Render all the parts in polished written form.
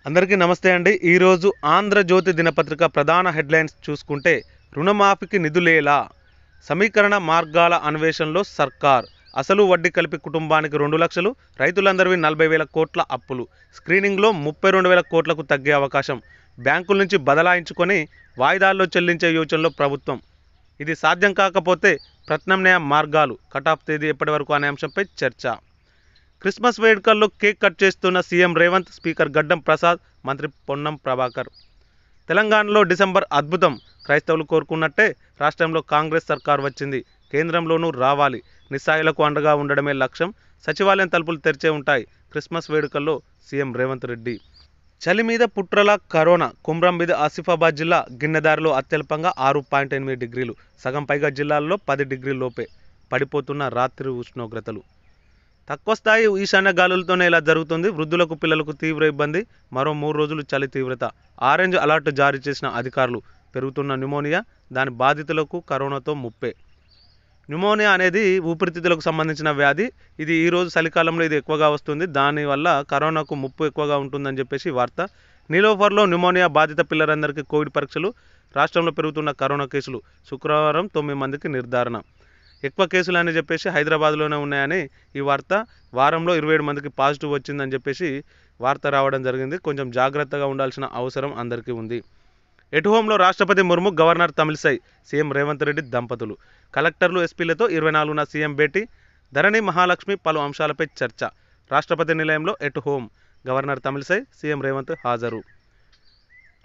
అందరికీ నమస్తే అండి. ఈరోజు ఆంధ్రజ్యోతి దినపత్రిక ప్రధాన హెడ్లైన్స్ చూసుకుంటే రుణమాఫీకి నిధులేలా, సమీకరణ మార్గాల అన్వేషణలో సర్కార్, అసలు వడ్డీ కలిపి కుటుంబానికి 2 లక్షలు, రైతులందరివి 40,000 కోట్ల అప్పులు, స్క్రీనింగ్లో 32,000 కోట్లకు తగ్గే అవకాశం, బ్యాంకుల నుంచి బదలాయించుకొని వాయిదాల్లో చెల్లించే యోచనలో ప్రభుత్వం, ఇది సాధ్యం కాకపోతే ప్రత్యామ్నాయ మార్గాలు, కటాఫ్ తేదీ ఎప్పటి వరకు అనే అంశంపై చర్చ. క్రిస్మస్ వేడుకల్లో కేక్ కట్ చేస్తున్న సీఎం రేవంత్, స్పీకర్ గడ్డం ప్రసాద్, మంత్రి పొన్నం ప్రభాకర్. తెలంగాణలో డిసెంబర్ అద్భుతం, క్రైస్తవులు కోరుకున్నట్టే రాష్ట్రంలో కాంగ్రెస్ సర్కార్ వచ్చింది, కేంద్రంలోనూ రావాలి, నిస్సాయులకు అండగా ఉండడమే లక్ష్యం, సచివాలయం తలుపులు తెరిచే ఉంటాయి, క్రిస్మస్ వేడుకల్లో సీఎం రేవంత్ రెడ్డి. చలి మీద పుట్రల కరోనా, కుమ్రం మీద ఆసిఫాబాద్ జిల్లా, గిన్నెదారిలో అత్యల్పంగా 6.8 డిగ్రీలు, సగం పైగా జిల్లాల్లో 10 డిగ్రీల లోపే, పడిపోతున్న రాత్రి ఉష్ణోగ్రతలు. తక్కువ స్థాయి ఈశాన్య గాలులతోనే ఇలా జరుగుతుంది. వృద్ధులకు, పిల్లలకు తీవ్ర ఇబ్బంది. మరో 3 రోజులు చలి తీవ్రత. ఆరెంజ్ అలర్ట్ జారీ చేసిన అధికారులు. పెరుగుతున్న న్యూమోనియా, దాని బాధితులకు కరోనాతో ముప్పే. న్యూమోనియా అనేది ఊపిరితిత్తులకు సంబంధించిన వ్యాధి. ఇది ఈరోజు చలికాలంలో ఇది ఎక్కువగా వస్తుంది. దానివల్ల కరోనాకు ముప్పు ఎక్కువగా ఉంటుందని చెప్పేసి వార్త. నీలోఫర్లో న్యూమోనియా బాధిత పిల్లలందరికీ కోవిడ్ పరీక్షలు. రాష్ట్రంలో పెరుగుతున్న కరోనా కేసులు. శుక్రవారం 9 మందికి నిర్ధారణ. ఎక్కువ కేసులు అని చెప్పేసి హైదరాబాద్లోనే ఉన్నాయని ఈ వార్త. వారంలో 27 మందికి పాజిటివ్ వచ్చిందని చెప్పేసి వార్త రావడం జరిగింది. కొంచెం జాగ్రత్తగా ఉండాల్సిన అవసరం అందరికీ ఉంది. ఎట్ హోమ్లో రాష్ట్రపతి ముర్ము, గవర్నర్ తమిళిసై, సీఎం రేవంత్ రెడ్డి దంపతులు. కలెక్టర్లు, ఎస్పీలతో 24న సీఎం భేటీ. ధరణి, మహాలక్ష్మి, పలు అంశాలపై చర్చ. రాష్ట్రపతి నిలయంలో at home, governor Tamilisai, CM Revanth హాజరు.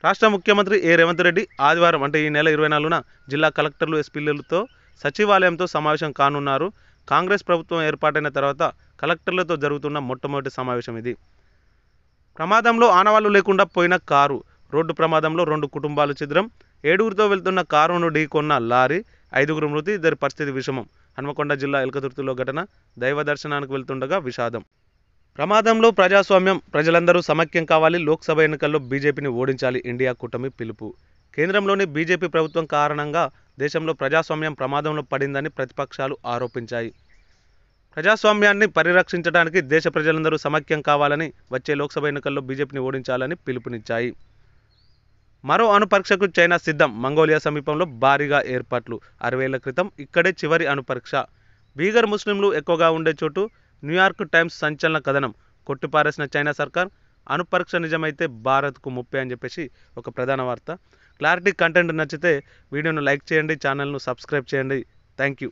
రాష్ట్ర ముఖ్యమంత్రి రేవంత్ రెడ్డి ఆదివారం అంటే ఈ నెల 24న జిల్లా కలెక్టర్లు, ఎస్పీలతో సచివాలయంతో సమావేశం కానున్నారు. కాంగ్రెస్ ప్రభుత్వం ఏర్పాటైన తర్వాత కలెక్టర్లతో జరుగుతున్న మొట్టమొదటి సమావేశం ఇది. ప్రమాదంలో ఆనవాళ్లు లేకుండా పోయిన కారు. రోడ్డు ప్రమాదంలో 2 కుటుంబాలు ఛిద్రం. 7గురితో వెళ్తున్న కారును ఢీకొన్న లారీ. 5గురు మృతి, ఇద్దరి పరిస్థితి విషమం. హన్మకొండ జిల్లా ఎల్కతుర్తిలో ఘటన. దైవ దర్శనానికి వెళ్తుండగా విషాదం. ప్రమాదంలో ప్రజాస్వామ్యం, ప్రజలందరూ సమైక్యం కావాలి, లోక్సభ ఎన్నికల్లో బీజేపీని ఓడించాలి, ఇండియా కూటమి పిలుపు. కేంద్రంలోని బీజేపీ ప్రభుత్వం కారణంగా దేశంలో ప్రజాస్వామ్యం ప్రమాదంలో పడిందని ప్రతిపక్షాలు ఆరోపించాయి. ప్రజాస్వామ్యాన్ని పరిరక్షించడానికి దేశ ప్రజలందరూ సమైక్యం కావాలని, వచ్చే లోక్సభ ఎన్నికల్లో బీజేపీని ఓడించాలని పిలుపునిచ్చాయి. మరో అణుపరీక్షకు చైనా సిద్ధం. మంగోలియా సమీపంలో భారీగా ఏర్పాట్లు. 60 ఏళ్ల క్రితం ఇక్కడే చివరి అణుపరీక్ష. బీగర్ ముస్లింలు ఎక్కువగా ఉండే చోటు. న్యూయార్క్ టైమ్స్ సంచలన కథనం. కొట్టిపారేసిన చైనా సర్కార్. అణుపరీక్ష నిజమైతే భారత్కు ముప్పే అని చెప్పేసి ఒక ప్రధాన వార్త. క్లారిటీ కంటెంట్ నచ్చితే వీడియోను లైక్ చేయండి, ఛానల్ను సబ్స్క్రైబ్ చేయండి. Thank you.